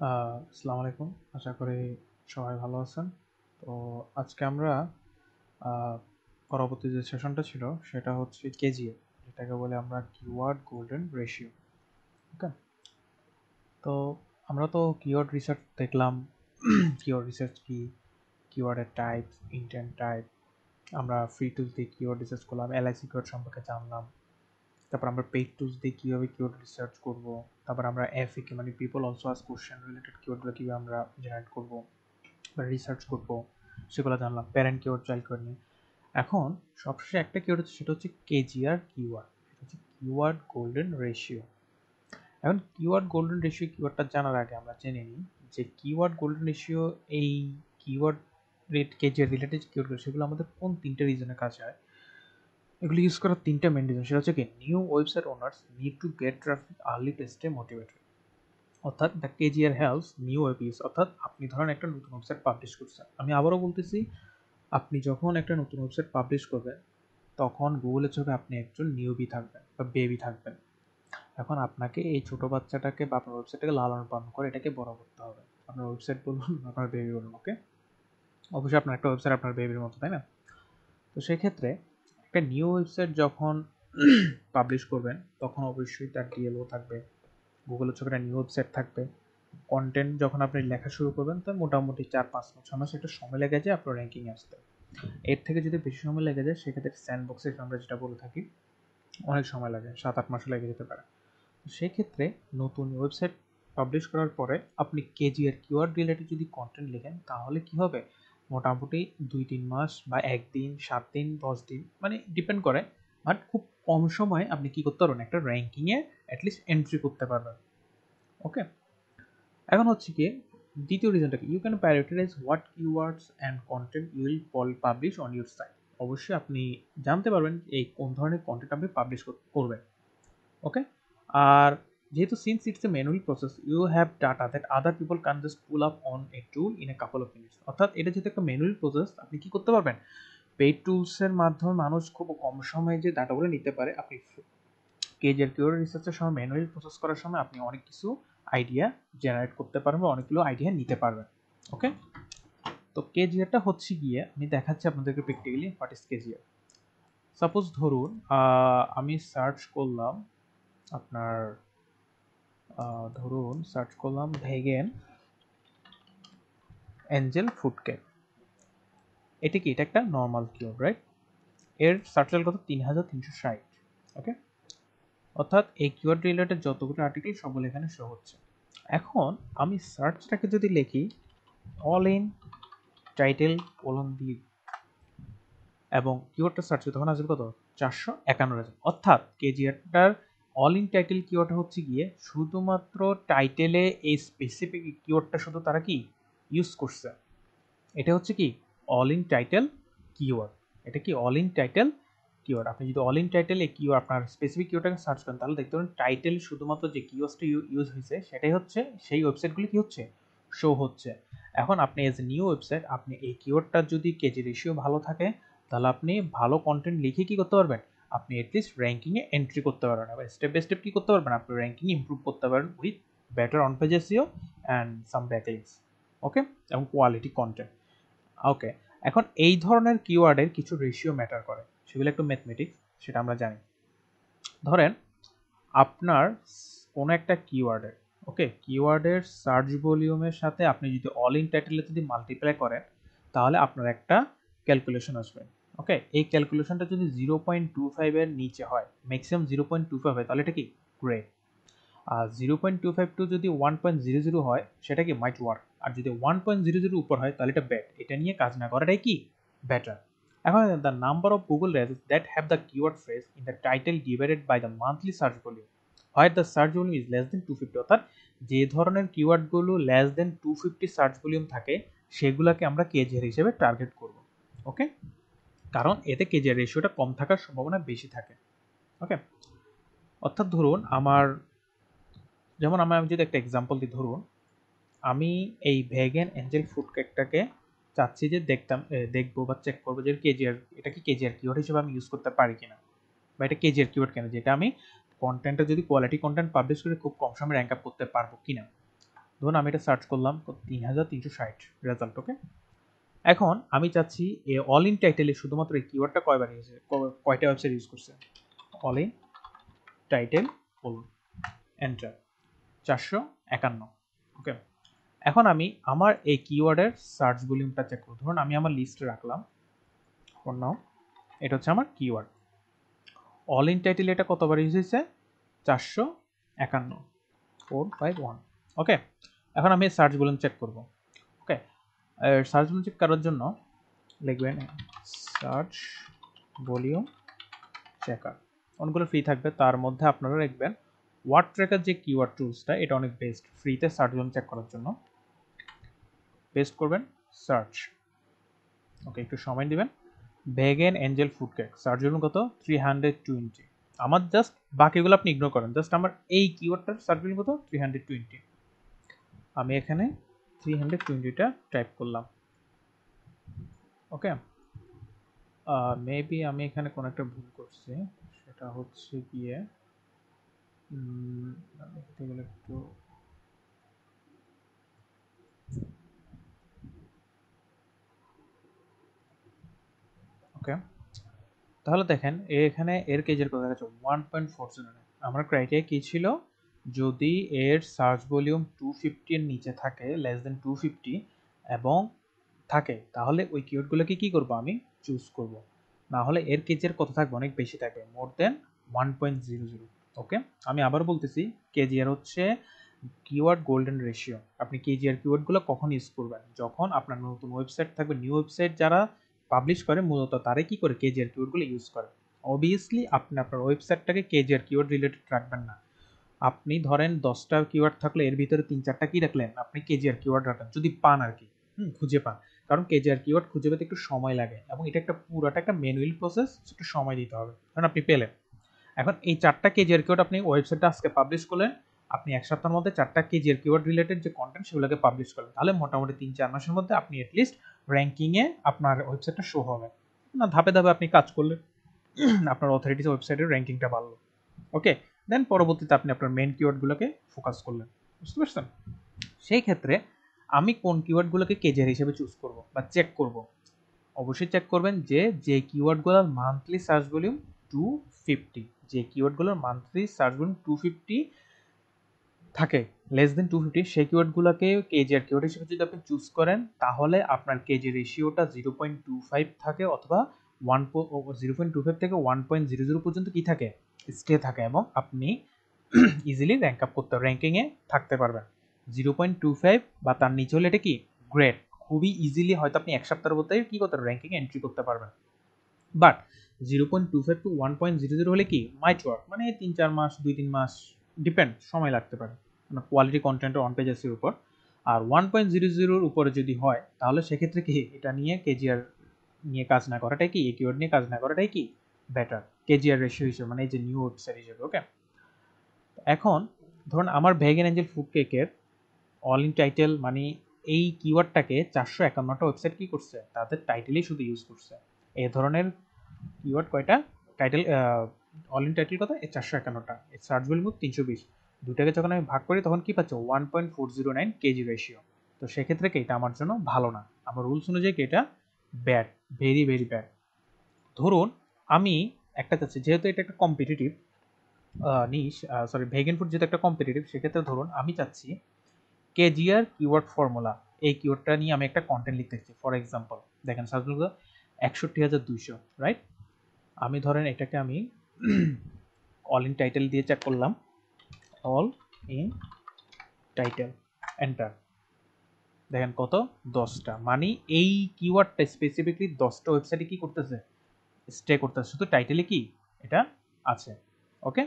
আসসালামু আলাইকুম। আশা করি সবাই ভালো আছেন। তো আজকে আমরা আহ, পরবর্তী যে সেশনটা ছিল সেটা হচ্ছে কেজিএ, যেটাকে বলে আমরা কিওয়ার্ড গোল্ডেন রেশিও। ওকে, তো আমরা তো কিওয়ার্ড রিসার্চ দেখলাম। কিওয়ার্ড রিসার্চ কি, কিওয়ার্ডের টাইপ, ইন্টেন্ট টাইপ। আমরা ফ্রি টুলস দিয়ে কিওয়ার্ড রিসার্চ করলাম, এলআইসি কিওয়ার্ড সম্পর্কে জানলাম। তারপর আমরা পেইড টুলস দিয়ে কীভাবে কিওয়ার্ড রিসার্চ করব। তারপর আমরা এফএকে মানে people also ask question related কিওয়ার্ডগুলো কীভাবে আমরা জেনারেট করব বা রিসার্চ করব, সেগুলো জানলাম প্যারেন্ট কিওয়ার্ড চাইল্ড কিওয়ার্ড নিয়ে। এখন সবশেষে একটা কিওয়ার্ড হচ্ছে, সেটা হচ্ছে কেজিআর কিওয়ার্ড, সেটা হচ্ছে কিওয়ার্ড গোল্ডেন রেশিও। এখন কিওয়ার্ড গোল্ডেন রেশিও কিওয়ার্ডটা জানার আগে আমরা জেনে নিই যে কিওয়ার্ড গোল্ডেন রেশিও, এই কিওয়ার্ড রেট কেজিআর রিলেটেড কিওয়ার্ডগুলো, সেগুলো আমাদের কোন তিনটে রিজনে কাজে হয়। এগুলো ইউজ করার তিনটা মেন রিজন, সেটা হচ্ছে কি, new website owners need to get traffic early টেস্টে মোটিভেটেড। অর্থাৎ the KGR helps new web use. অর্থাৎ আপনি ধরেন একটা নতুন ওয়েবসাইট পাবলিশ করছেন, আমি আবারও বলতেছি, আপনি যখন একটা নতুন ওয়েবসাইট পাবলিশ করবেন তখন গুগলের চোখে আপনি একজন নিউবি থাকবেন বা বেবি থাকবেন। এখন আপনাকে এই ছোট বাচ্চাটাকে বা আপনার ওয়েবসাইটটাকে লালন পালন করে এটাকে বড় করতে হবে। আপনার ওয়েবসাইট বলুন, আপনার বেবি বলুন, ওকে। অবশ্যই আপনার একটা ওয়েবসাইট আপনার বেবির মতো, তাই না? তো সেক্ষেত্রে একটা নিউ ওয়েবসাইট যখন পাবলিশ করবেন তখন অবশ্যই তার ডিএলও থাকবে, গুগলের চোখে একটা নিউ ওয়েবসাইট থাকবে। কন্টেন্ট যখন আপনি লেখা শুরু করবেন তো মোটামুটি 4-5 মাস 6 মাস একটা সময় লেগে যায় আপনার র্যাঙ্কিংয়ে আসতে। এর থেকে যদি বেশি সময় লেগে যায় সেক্ষেত্রে স্যান্ডবক্সে আমরা যেটা বলে থাকি, অনেক সময় লাগে, 7-8 মাসও লেগে যেতে পারে। সেক্ষেত্রে নতুন ওয়েবসাইট পাবলিশ করার পরে আপনি কেজিআর কিওয়ার্ড রিলেটেড যদি কন্টেন্ট লেখেন তাহলে কি হবে, মোটামুটি 2-3 মাস বা 1 দিন, 7 দিন, 10 দিন, মানে ডিপেন্ড করে, বাট খুব কম সময়ে আপনি কি করতে পারবেন, একটা র্যাঙ্কিংয়ে অ্যাটলিস্ট এন্ট্রি করতে পারবেন। ওকে, এখন হচ্ছে কি দ্বিতীয় রিজনটা কি, you can prioritize what keywords and content you will publish on your site. অবশ্যই আপনি জানতে পারবেন এই কোন ধরনের কন্টেন্ট আপনি পাবলিশ করবেন। ওকে, আর যেহেতু since it's a manual process, you have data that other people can just pull up on a tool in a couple of minutes. অর্থাৎ এটা যেহেতু একটা ম্যানুয়াল প্রসেস, আপনি কি করতে পারবেন, পেইড টুলসের মাধ্যমে মানুষ খুব কম সময়ে যে ডাটাগুলো নিতে পারে, আপনি কেজিআর কিওয়ার্ড রিসার্চের সময় ম্যানুয়াল প্রসেস করার সময় আপনি অনেক কিছু আইডিয়া জেনারেট করতে পারবেন বা অনেকগুলো আইডিয়া নিতে পারবেন। ওকে, তো কেজিআরটা হচ্ছে গিয়ে আমি দেখাচ্ছি আপনাদেরকে practically what is KGR. Suppose ধরুন আমি সার্চ করলাম আপনার, ধরুন সার্চ করলাম ভেগান অ্যাঞ্জেল ফুড কেক। এটা কি, এটা একটা নর্মাল কিওয়ার্ড, রাইট? এর সার্চ রেজাল্ট কত, 3360। ওকে, অর্থাৎ এই কিওয়ার্ড রিলেটেড যতগুলো আর্টিকেল সবগুলো এখানে শো হচ্ছে। এখন আমি সার্চটাকে যদি লিখি অল ইন টাইটেল কোলন দিয়ে এবং কিওয়ার্ডটা সার্চ করি তখন আসবে কত, 451,000। অর্থাৎ কেজিআরটার অল ইন টাইটেল কিওয়ার্ডটা হচ্ছে গিয়ে শুধুমাত্র টাইটেলে এই স্পেসিফিক কিওয়ার্ডটা শুধু তারা কি ইউজ করছে। এটা হচ্ছে কি অল ইন টাইটেল কিওয়ার্ড। এটা কি অল ইন টাইটেল কিওয়ার্ড। আপনি যদি অল ইন টাইটেল এই কিওয়ার্ড আপনার স্পেসিফিক কিওয়ার্ডটাকে সার্চ করেন তাহলে দেখতে পারেন টাইটেল শুধুমাত্র যে কিওয়ার্ডটা ইউজ হয়েছে সেটাই হচ্ছে সেই ওয়েবসাইটগুলি কি হচ্ছে, শো হচ্ছে। এখন আপনি এজ এ নিউ ওয়েবসাইট আপনি এই কিওয়ার্ডটার যদি কেজি রেশিও ভালো থাকে তাহলে আপনি ভালো কন্টেন্ট লিখে কি করতে পারবেন, আপনি এটলিস্ট র্যাঙ্কিংয়ে এন্ট্রি করতে পারবেন। এবার স্টেপ বাই স্টেপ কি করতে পারবেন, আপনি র্যাঙ্কিং ইমপ্রুভ করতে পারেন with better on page SEO and some backlinks. Okay, এবং কোয়ালিটি কন্টেন্ট। ওকে, এখন এই ধরনের কিওয়ার্ডের কিছু রেশিও ম্যাটার করে, সেগুলো একটু ম্যাথমেটিক্স, সেটা আমরা জানি। ধরেন আপনার কোনো একটা কিওয়ার্ডের, ওকে, কিওয়ার্ডের সার্চ ভলিউমের সাথে আপনি যদি অল ইন টাইটেলে যদি মাল্টিপ্লাই করেন তাহলে আপনার একটা ক্যালকুলেশন আসবে। ওকে, এই ক্যালকুলেশনটা যদি 0.25-এর নিচে হয়, ম্যাক্সিমাম 0.25 হয়, তাহলে এটা কি গ্রেট। আর 0.252 যদি 1.00 হয় সেটা কি মাইট ওয়ার্ক। আর যদি 1.00 উপর হয় তাহলে এটা ব্যাড, এটা নিয়ে কাজ না করাটাই কি বেটার। এখন the number of Google results that have the keyword phrase in the title divided by the monthly search volume where the search volume is less than 250। অর্থাৎ যে ধরনের কিওয়ার্ডগুলো লেস দেন 250 সার্চ ভলিউম থাকে সেগুলোকে আমরা KGR হিসেবে target করব। ওকে, কারণ এতে কেজিআর রেশিওটা কম থাকার সম্ভাবনা বেশি থাকে। ওকে, অর্থাৎ ধরুন আমার, যেমন আমি যদি একটা এক্সাম্পল দিই, ধরুন আমি এই ভেগান অ্যাঞ্জেল ফুড কেকটাকে চাচ্ছি যে দেখবো বা চেক করবো যে কেজিআর, এটা কি কেজিআর কিওয়ার্ড হিসেবে আমি ইউজ করতে পারি কিনা, বা এটা কেজিআর কিওয়ার্ড কেন, যেটা আমি কন্টেন্টটা যদি কোয়ালিটি কন্টেন্ট পাবলিশ করে খুব কম সময় র্যাঙ্ক আপ করতে পারবো কিনা। ধরুন আমি এটা সার্চ করলাম 3360 রেজাল্ট। ওকে, এখন আমি চাচ্ছি অল ইন টাইটেলে শুধুমাত্র এই কিওয়ার্ডটা কয়বার এসেছে, কয়টা ওয়েবসাইট ইউজ করছে। অল ইন টাইটেল বলুন, এন্টার, 451। ওকে, এখন আমি আমার এই কিওয়ার্ডের সার্চ ভলিউমটা চেক করব। ধরুন আমি আমার লিস্টে রাখলাম ফর নাও, এটা হচ্ছে আমার কিওয়ার্ড। অল ইন টাইটেল এটা কতবার ইউজ হয়েছে, 451, 451। ওকে, এখন আমি সার্চ ভলিউম চেক করব। ওকে, সার্চ ভলিউম চেক করার জন্য লিখবেন সার্চ ভলিউম চেকার। অনেকগুলো ফ্রি থাকবে, তার মধ্যে আপনারা লিখবেন ওয়ার্ড ট্র্যাকার যে কিওয়ার্ড টুলসটা, এটা অনেক বেস্ট ফ্রিতে সার্চ ভলিউম চেক করার জন্য। পেস্ট করবেন সার্চ। ওকে, একটু সময় দিবেন। Vegan Angel food cake search volume কত, 320। আমার জাস্ট বাকিগুলো আপনি ইগনোর করেন, জাস্ট আমার এই কিওয়ার্ডটার সার্চ ভলিউম কত, 320। আমি এখানে 320টা টাইপ করলাম। ওকে, মেবি আমি এখানে কোনো একটা ভুল করছি, সেটা হচ্ছে গিয়ে একটু ওকে, তাহলে দেখেন এখানে এর কেজের কথা আছে 1.40। আমার ক্রাইটেরিয়া কি ছিল, যদি এর সার্চ ভলিউম 250 এর নিচে থাকে, লেস দেন 250 এবং থাকে, তাহলে ওই কিওয়ার্ডগুলোকে কি করব, আমি চুজ করব। না হলে এর কেজের কত থাকবে, অনেক বেশি থাকবে, মোর দেন 1.00। ওকে, আমি আবার বলতেছি, কেজিআর হচ্ছে কিওয়ার্ড গোল্ডেন রেশিও। আপনি কেজিআর কিওয়ার্ডগুলো কখন ইউজ করবেন, যখন আপনার নতুন ওয়েবসাইট থাকবে। নিউ ওয়েবসাইট যারা পাবলিশ করে মূলত তারাই কি করে, কেজিআর কিওয়ার্ডগুলো ইউজ করে। অবভিয়াসলি আপনি আপনার ওয়েবসাইটটাকে কেজিআর কিওয়ার্ড রিলেটেড রাখবেন না। আপনি ধরেন 10টা কিওয়ার্ড থাকলে এর ভিতরে 3-4টা কি রাখলেন, আপনি কেজিআর কিওয়ার্ড রাখেন যদি পান আর কি, খুঁজে পান। কারণ কেজিআর কিওয়ার্ড খুঁজে পেতে একটু সময় লাগে এবং এটা একটা পুরাটা একটা ম্যানুয়াল প্রসেস, একটু সময় দিতে হবে। কারণ আপনি পেলেন, এখন এই 4টা কেজিআর কিওয়ার্ড আপনি ওয়েবসাইটটা আজকে পাবলিশ করলেন, আপনি এক সপ্তাহের মধ্যে 4টা কেজিআর কিওয়ার্ড রিলেটেড যে কন্টেন্ট সেগুলোকে পাবলিশ করলেন, তাহলে মোটামুটি 3-4 মাসের মধ্যে আপনি অ্যাটলিস্ট র্যাঙ্কিংয়ে আপনার ওয়েবসাইটটা শো হবে না। ধাপে ধাপে আপনি কাজ করলে আপনার অথরিটিস ওয়েবসাইটের র্যাঙ্কিংটা বাড়লো। ওকে, দেন পরবর্তীতে আপনি আপনার মেন কিওয়ার্ডগুলোকে ফোকাস করলেন। বুঝতে পারছেন? সেই ক্ষেত্রে আমি কোন কিওয়ার্ডগুলোকে কেজিআর হিসেবে চুজ করব বা চেক করব, অবশ্যই চেক করবেন যে কিওয়ার্ডগুলোর মান্থলি সার্চ ভলিউম 250, যে কিওয়ার্ডগুলোর মান্থলি সার্চ ভলিউম 250 থাকে, লেস দেন 250, সেই কিওয়ার্ডগুলোকে কেজিআর কিওয়ার্ড হিসেবে যদি আপনি চুজ করেন, তাহলে আপনার কেজি রেশিওটা 0.25 থাকে, অথবা 0.25 থেকে 1.00 পর্যন্ত কি থাকে, স্টে থাকে, এবং আপনি ইজিলি র্যাঙ্ক আপ করতে র্যাঙ্কিংয়ে থাকতে পারবেন। 0.25 বা তার নিচে হলে এটা কি গ্রেট, খুবই ইজিলি হয়তো আপনি এক সপ্তাহের মধ্যে কি করতে র্যাঙ্কিংয়ে এন্ট্রি করতে পারবেন। বাট 0.25 টু 1.00 হলে কি মাইট ওয়ার্ক, মানে 3-4 মাস 2-3 মাস ডিপেন্ড, সময় লাগতে পারে কোয়ালিটি কন্টেন্টের অন পেজেসের উপর। আর 1.00 উপরে যদি হয়, তাহলে সেক্ষেত্রে কি এটা নিয়ে কেজিআর নিয়ে কাজ না করাটাই কি, এই কিওয়ার্ড নিয়ে কাজ না করাটাই কি বেটার, কেজিআর রেশিও হিসেবে, মানে এই যে নিউ ওয়েবসাইট হিসেবে। ওকে, এখন ধরুন আমার ভেগান এঞ্জেল ফুড কেকের অল ইন টাইটেল, মানে এই কিওয়ার্ডটাকে 451টা ওয়েবসাইট কি করছে, তাদের টাইটেলই শুধু ইউজ করছে। এই ধরনের কিওয়ার্ড কয়টা, টাইটেল অল ইন টাইটেল কত, এই 451টা, এই সার্চ ভলিউম 320। দুটাকে যখন আমি ভাগ করি তখন কি পাচ্ছি, 1.409 কেজি রেশিও। তো সেক্ষেত্রে কি এটা আমার জন্য ভালো না, আমার রুলস অনুযায়ী কি এটা ব্যাড, ভেরি ভেরি ব্যাড। ধরুন আমি একটা চাচ্ছি, যেহেতু এটা একটা কম্পিটিটিভ নিশ, সরি ভেগান ফুড যেহেতু একটা কম্পিটিটিভ, সেক্ষেত্রে ধরুন আমি চাচ্ছি কেজিআর কিওয়ার্ড ফর্মুলা, এই কিওয়ার্ডটা নিয়ে আমি একটা কন্টেন্ট লিখতে চাচ্ছি। ফর এক্সাম্পল দেখেন সার্চ ভলিউম 61,200, রাইট। আমি ধরেন এটাকে আমি অল ইন টাইটেল দিয়ে চেক করলাম, অল ইন টাইটেল, এন্টার। দেখেন কত, 10টা, মানে এই কিওয়ার্ডটা স্পেসিফিকলি 10টা ওয়েবসাইটে কি করতেছে, স্টে করতেছে, শুধু টাইটেলে কি এটা আছে। ওকে,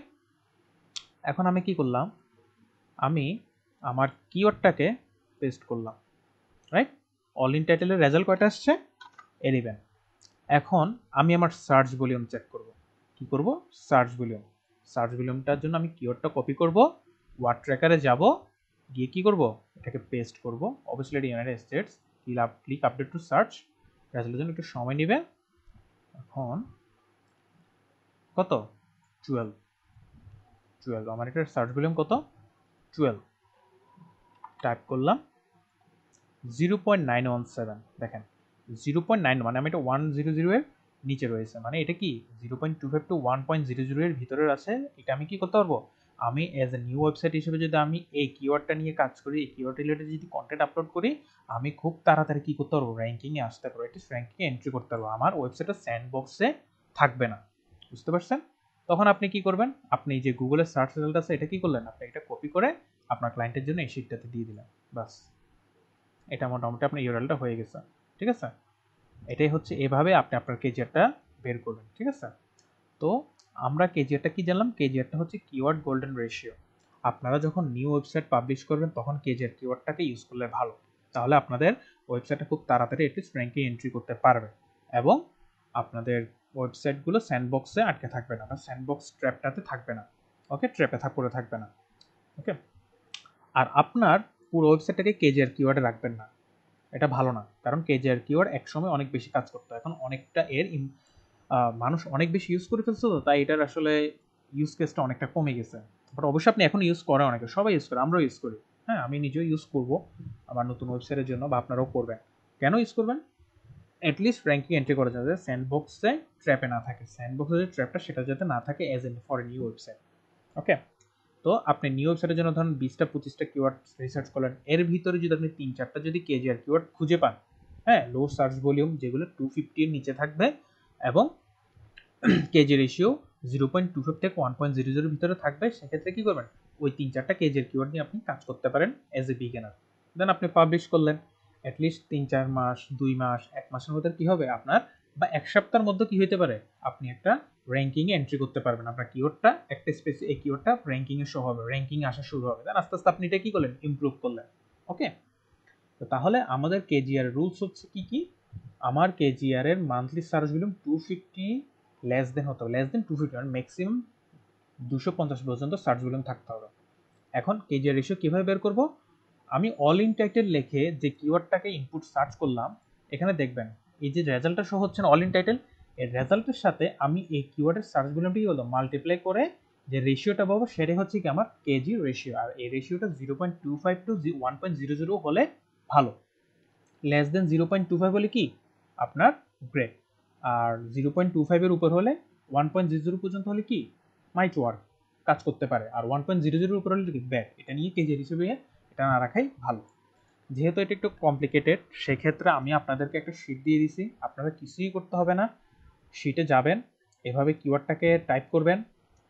এখন আমি কি করলাম, আমি আমার কিওয়ার্ডটাকে পেস্ট করলাম, রাইট। অল ইন টাইটেলের রেজাল্ট কয়টা আসছে, 11। এখন আমি আমার সার্চ ভলিউম চেক করব। কি করব, সার্চ ভলিউম। সার্চ ভলিউমটার জন্য আমি কিওয়ার্ডটা কপি করব, ওয়ার্ড ট্র্যাকারে যাব, গিয়ে কি করব, এটাকে পেস্ট করব। অবভিয়াসলি এটা united states, click update to search. রেজাল্টের জন্য একটু সময় নেবে। এখন কত, 12, আমার এটার সার্চ ভলিউম কত, 12। টাইপ করলাম 0.917, দেখেন 0.9 মানে আমি এটা 100 এর নিচে রয়েছে, মানে এটা কি 0.25 টু 1.00 এর ভিতরে আছে। এটা আমি কি করতে পারবো, আমি এজ এ নিউ ওয়েবসাইট হিসেবে যদি আমি এই কিওয়ার্ডটা নিয়ে কাজ করি, এই কিওয়ার্ড রিলেটেড যদি কন্টেন্ট আপলোড করি, আমি খুব তাড়াতাড়ি কি করতে পারবো, র্যাঙ্কিংয়ে আসতে পারবো, এটলিস্ট র্যাঙ্কিংয়ে এন্ট্রি করতে পারবো, আমার ওয়েবসাইটটা স্যান্ডবক্সে থাকবে না। বুঝতে পারছেন? তখন আপনি কি করবেন, আপনি যে গুগলের সার্চ রেজাল্ট আছে এটা কি করলেন, আপনি এটা কপি করে আপনার ক্লায়েন্টের জন্য এই শিটটাতে দিয়ে দিলেন, বাস এটা মোটামুটি আপনার ইউআরএলটা হয়ে গেছে। ঠিক আছে, এটাই হচ্ছে এভাবে আপনি আপনার কেজিআরটা বের করবেন। ঠিক আছে, তো আমরা কেজিআরটা কি জানলাম, কেজিআরটা হচ্ছে কিওয়ার্ড গোল্ডেন রেশিও। আপনারা যখন নিউ ওয়েবসাইট পাবলিশ করবেন তখন কেজিআর কিওয়ার্ডটাকে ইউজ করলে ভালো, তাহলে আপনাদের ওয়েবসাইটটা খুব তাড়াতাড়ি এটলিস্ট র্যাঙ্কে এন্ট্রি করতে পারবে এবং আপনাদের ওয়েবসাইটগুলো স্যান্ডবক্সে আটকে থাকবে না বা স্যান্ডবক্স ট্র্যাপটাতে থাকবে না। ওকে, ট্র্যাপে পড়ে থাকবে না। ওকে, আর আপনার পুরো ওয়েবসাইটটাকে কেজিআর কিওয়ার্ডে রাখবেন না, এটা ভালো না, কারণ কেজিআর কিওয়ার্ড একসময় অনেক বেশি কাজ করতো, এখন অনেকটা মানুষ অনেক বেশি ইউজ করে ফেলছে, তো তাই এটার আসলে ইউজ কেসটা অনেকটা কমে গেছে। বাট অবশ্যই আপনি এখন ইউজ করে, অনেকে সবাই ইউজ করে, আমরাও ইউজ করি। হ্যাঁ, আমি নিজেও ইউজ করব আমার নতুন ওয়েবসাইটের জন্য, বা আপনারাও করবেন। কেন ইউজ করবেন, অ্যাটলিস্ট র্যাঙ্কিং এন্ট্রি করা যাতে স্যান্ডবক্সে ট্র্যাপে না থাকে, স্যান্ডবক্সে যে ট্র্যাপটা সেটা যাতে না থাকে as an for new website. Okay, তো আপনি নিউ ওয়েবসাইটের জন্য ধরুন 20-25টা কিওয়ার্ড রিসার্চ করলেন, এর ভিতরে যদি আপনি 3-4টা যদি কেজিআর কিওয়ার্ড খুঁজে পান, হ্যাঁ, লো সার্চ ভলিউম যেগুলো 250 এর নিচে থাকবে এবং কেজি রেশিও 0.25 থেকে 1.00 এর ভিতরে থাকবে, সেক্ষেত্রে কি করবেন, ওই 3-4টা কেজির কিওয়ার্ড নিয়ে আপনি কাজ করতে পারেন এজ এ বিগিনার। দেন আপনি পাবলিশ করলেন, অ্যাটলিস্ট 3-4 মাস, 2 মাস, 1 মাসের মধ্যে কি হবে আপনার, বা 1 সপ্তাহের মধ্যে কি হতে পারে, আপনি একটা র্যাঙ্কিংয়ে এন্ট্রি করতে পারবেন, আপনার কিওয়ার্ডটা একটা স্পেসিফিক এই কিওয়ার্ডটা র্যাঙ্কিংয়ে শো হবে, র্যাঙ্কিংয়ে আসা শুরু হবে, দেন আস্তে আস্তে আপনি এটা কি করলেন, ইমপ্রুভ করলেন। ওকে, তো তাহলে আমাদের কেজিআর রুলস হচ্ছে কি কি, আমার কেজিআর এর monthly search volume 250 less than হতে হবে, লেস দেন 250 মানে ম্যাক্সিমাম 250 পর্যন্ত সার্চ ভলিউম থাকতে হবে। এখন কেজিআর রেশিও কিভাবে বের করব, আমি অল ইন টাইটেল লিখে যে কিওয়ার্ডটাকে ইনপুট সার্চ করলাম, এখানে দেখবেন এই যে রেজাল্টটা শো হচ্ছে না অল ইন টাইটেল, এর রেজাল্টের সাথে আমি এই কিওয়ার্ডের সার্চ ভলিউমটি কি বললাম মাল্টিপ্লাই করে যে রেশিওটা পাবো সেটাই হচ্ছে কি আমার কেজি রেশিও, আর এই রেশিওটা 0.25 টু 1.00 হলে ভালো, লেস দেন 0.25 হলে কি আপনার গ্রেট, আর 0.25 এর উপর হলে 1.00 পর্যন্ত হলে কি মাইট ওয়ার্ক, কাজ করতে পারে, আর 1.00 এর উপর হলে কি ব্যাড, এটা নিয়ে কেজি হিসেবে এটা না রাখাই ভালো। যেহেতু এটা একটু কমপ্লিকেটেড, সেক্ষেত্রে আমি আপনাদেরকে একটা শিট দিয়ে দিছি, আপনারা কিছুই করতে হবে না, শিটে যাবেন, এভাবে কিওয়ার্ডটাকে টাইপ করবেন,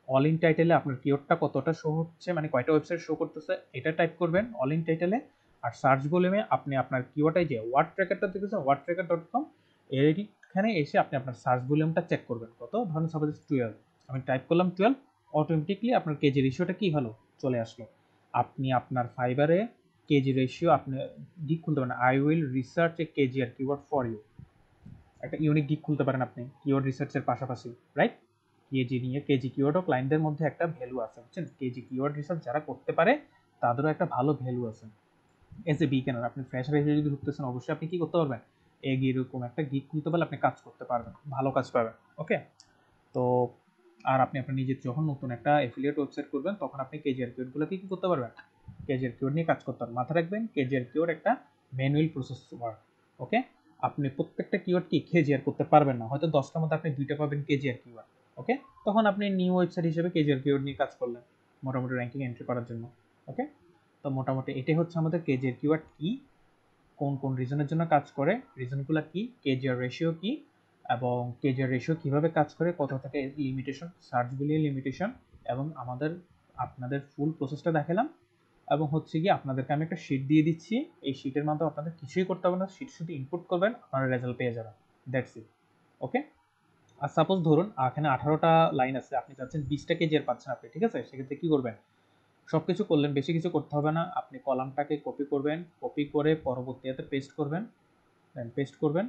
অল ইন টাইটেলে আপনার কিওয়ার্ডটা কতটা শো হচ্ছে, মানে কয়টা ওয়েবসাইট শো করতেছে এটা টাইপ করবেন অল ইন টাইটেলে, আর সার্চ ভলিউমে আপনি আপনার কিওয়ার্ডে যে ওয়ার্ড ট্র্যাকারটা দেখেছেন wordtracker.com, এইখানে এসে আপনি আপনার সার্চ ভলিউমটা চেক করবেন কত, ধরুন সাপোজ 12, আমি টাইপ করলাম 12, অটোমেটিকলি আপনার কেজি রেশিওটা কি হলো, চলে আসলো। আপনি আপনার ফাইবারে কেজি রেশিও আপনি গিগ খুলতে পারেন, I will research a K G R keyword for you, একটা ইউনিক গিগ খুলতে পারেন আপনি কিওয়ার্ড রিসার্চের পাশাপাশি, রাইট? কেজি নিয়ে কেজি কিওয়ার্ডও ক্লায়েন্টদের মধ্যে একটা ভ্যালু আছে, বুঝছেন? কেজি কিওয়ার্ড রিসার্চ যারা করতে পারে তাদেরও একটা ভালো ভ্যালু আছে। এজ এ বিগিনার আপনি ফ্রেশার হিসেবে যদি ঢুকতেছেন, অবশ্যই আপনি কি করতে পারবেন, এরকম একটা গিগ খুলতে পারলে আপনি কাজ করতে পারবেন, ভালো কাজ পাবেন। ওকে, তো আর আপনি আপনার নিজের যখন নতুন একটা এফিলিয়েট ওয়েবসাইট করবেন তখন আপনি কেজিআর কিওয়ার্ডগুলোকে কি করতে পারবেন, কেজিআর কিওয়ার্ড নিয়ে কাজ করতে পারবেন। মাথায় রাখবেন কেজিআর কিওয়ার্ড একটা ম্যানুয়াল প্রসেস ওয়ার্ক। ওকে, আপনি প্রত্যেকটা কিওয়ার্ড কি কেজিআর করতে পারবেন না, হয়তো 10টার মধ্যে আপনি 2টা পাবেন কেজিআর কিওয়ার্ড। ওকে, তখন আপনি নিউ ওয়েবসাইট হিসেবে কেজিআর কিওয়ার্ড নিয়ে কাজ করলেন মোটামুটি র্যাঙ্কিং এন্ট্রি করার জন্য। ওকে, তো মোটামুটি এটাই হচ্ছে আমাদের কেজিআর কিওয়ার্ড কি, কোন কোন রিজনের জন্য কাজ করে, রিজনগুলো কি, কেজিআর রেশিও কি, এবং কেজিআর রেশিও কিভাবে কাজ করে, কত থেকে লিমিটেশন, সার্চগুলি লিমিটেশন, এবং আপনাদের ফুল প্রসেসটা দেখালাম। এবং হচ্ছে কি আপনাদেরকে আমি একটা শিট দিয়ে দিচ্ছি, এই শিটের মাধ্যমে আপনাদের কিছুই করতে হবে না, শিট শুধু ইনপুট করবেন, আপনারা রেজাল্ট পেয়ে যাবেন, that's it. Okay, are suppose ধরুন এখানে 18টা লাইন আছে, আপনি চাচ্ছেন 20টা কেজিআর পাচ্ছেন আপনি, ঠিক আছে? সেক্ষেত্রে কি করবেন, সব কিছু করলেন, বেশি কিছু করতে হবে না, আপনি কলামটাকে কপি করবেন, কপি করে পরবর্তীতে পেস্ট করবেন, দেন পেস্ট করবেন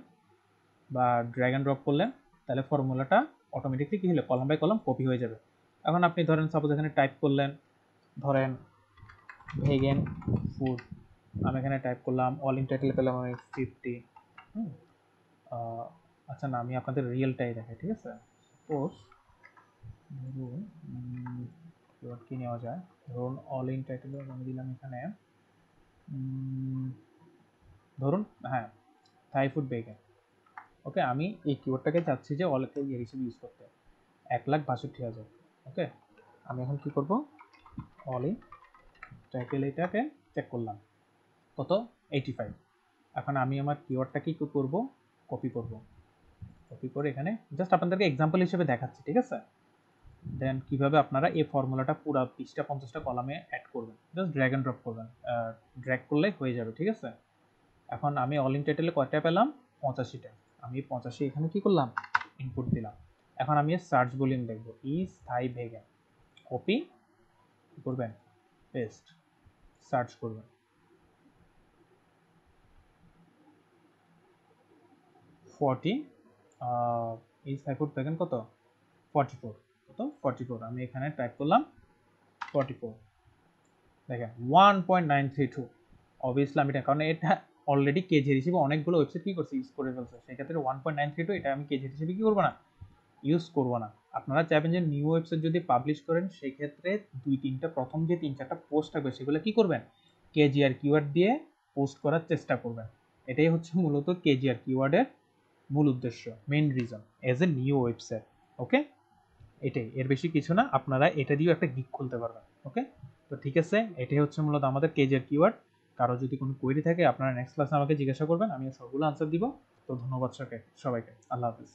বা ড্র্যাগ অ্যান্ড ড্রপ করলেন, তাহলে ফর্মুলাটা অটোমেটিকলি কি হলো, কলাম বাই কলাম কপি হয়ে যাবে। এখন আপনি ধরেন সাপোজ এখানে টাইপ করলেন, ধরেন ভেগান ফুড, আমি এখানে টাইপ করলাম, অল ইন টাইটেল পেলাম আমি 50। আহ, আচ্ছা না, আমি আপনাদের রিয়েলটাই দেখাই, ঠিক আছে? সাপোজ ধরুন কি নেওয়া যায়, ধরুন অল ইন টাইটেল আমি দিলাম এখানে ধরুন হ্যাঁ থাই ফুড বেগেন। ওকে, আমি এই কিওয়ার্ডটাকে চাচ্ছি যে অলকে ইয়ে হিসেবে ইউজ করতে 1,62,000। ওকে, আমি এখন কি করব, অলি টাইটেল এটাকে চেক করলাম কত 85। এখন আমি আমার কিওয়ার্ডটাকে কি করব, কপি করব। কপি করে এখানে জাস্ট আপনাদেরকে এক্সাম্পল হিসেবে দেখাচ্ছি, ঠিক আছে। দেন কিভাবে আপনারা এই ফর্মুলাটা পুরো 20টা 50টা কলামে অ্যাড করবেন, জাস্ট ড্র্যাগ এন্ড ড্রপ করবেন, ড্র্যাগ করলে হয়ে যাবে, ঠিক আছে। এখন আমি অলিং টাইটেলে কয়টা পেলাম, 85টা। আমি 85 এখানে কি করলাম, ইনপুট দিলাম। এখন আমি সার্চ ভলিউম দেখব, ইজ থাই ভেগান, কপি করবেন, পেস্ট, সার্চ করবেন। 40 ইজ থাই ফুড ভেগান কত, 44, কত 44। আমি এখানে টাইপ করলাম 44, দেখেন 1.932। অবভিয়াসলি আমি এটা, কারণ এটা অলরেডি কেজি হিসেবে অনেকগুলো ওয়েবসাইট কি করছে, ইউজ করে ফেলছে, সেক্ষেত্রে 1.932 এটা আমি কেজি হিসেবে কি করবো না, ইউজ করবো না। আপনারা চাইবেন যে নিউ ওয়েবসাইট যদি পাবলিশ করেন সেই ক্ষেত্রে প্রথম যে 3-4টা পোস্ট থাকবে সেগুলো কি করবেন, কেজিআর কিওয়ার্ড দিয়ে পোস্ট করার চেষ্টা করবেন। এটাই হচ্ছে মূলত কেজিআর কিওয়ার্ডের মূল উদ্দেশ্য, main reason as a new website. Okay, এটাই, এর বেশি কিছু না। আপনারা এটা দিয়েও একটা গিগ খুলতে পারবেন। ওকে, তো ঠিক আছে, এটাই হচ্ছে মূলত আমাদের কেজের কিওয়ার্ড। কারো যদি কোনো কোয়েরি থাকে আপনারা নেক্সট ক্লাসে আমাকে জিজ্ঞাসা করবেন, আমি সবগুলো আনসার দিব। তো ধন্যবাদ সবাইকে, আল্লাহ হাফিজ।